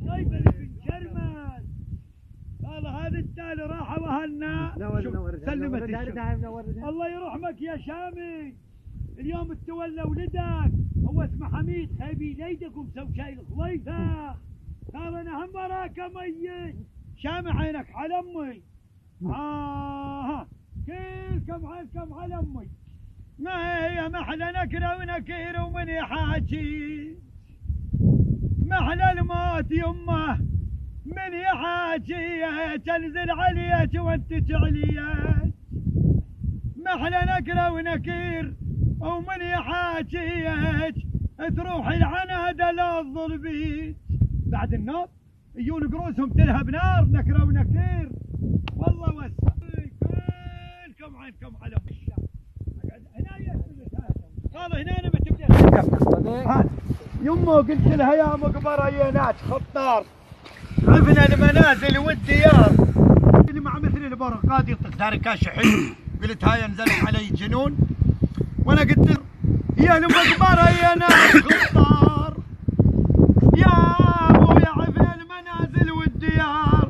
طيب اللي في الشرمل والله هذا التالي راح وهنا سلمت الله يرحمك يا شامي. اليوم تولى ولدك هو اسمه حميد خيبي ليدك ومسوي شاي الخليفه. قال انا هم وراك ميت شامي عينك على امي. كلكم عينكم على امي. ما هي محلى نكره ونكير ومن يحاكي محلى الموت يمه من يحاكي تنزل عليك وانت تعليك. محلى نكره ونكير ومن يحاكيك تروح العنادة للظلبيت بعد النوم يجون قروسهم تلهب نار نكره ونكير. والله وسع كلكم عينكم على الشام. هنا هذا هنا انا بتبدا يمه قلت لها يا مقبره يا ناس خطار عفنا المنازل والديار اللي مع مثل البرقاد يطق كاش حلو. قلت هاي نزلت علي جنون وانا قلت يا المقبره يا ناس خطار يا ابو يا عفنا المنازل والديار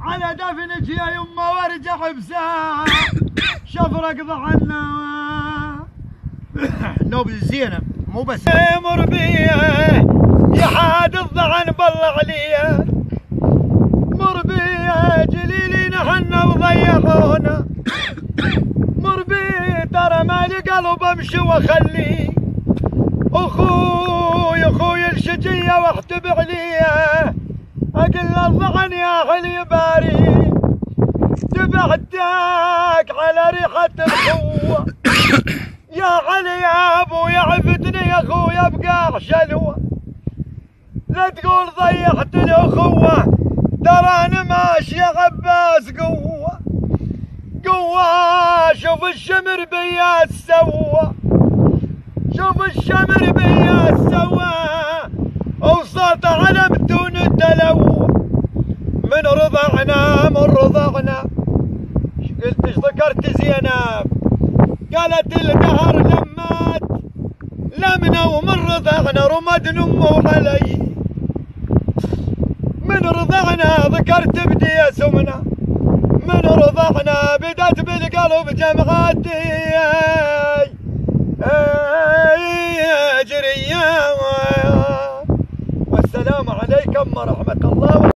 على دفنك يا يمه وارجع بساعه شفرق ضعنا نوب زينه مو بس مر بيه يا حاد الضعن بالله عليه مر بيه جليلي نحنا وضيعونا مر بيه ترى مالي قلب امشي واخليه اخوي الشجيه واحتب عليه اقل الضعن يا حلي باري تبعتك على ريحه القوه يا علي يا ابو يا عفتني يا اخويا بقاع شلوه لا تقول ضيعت الاخوه ترى انا ماشي يا عباس قوه شوف الشمر بيا سوى شوف الشمر بيا سوى وصوت علم بدون الدلو من رضعنا قلت ايش ذكرت زينب قالت الدهر لمات لمنا ومن رضعنا رمد نمه علي من رضعنا ذكرت بدي سمنا من رضعنا بدت بالقلب جمعتي جريا والسلام عليكم ورحمة الله.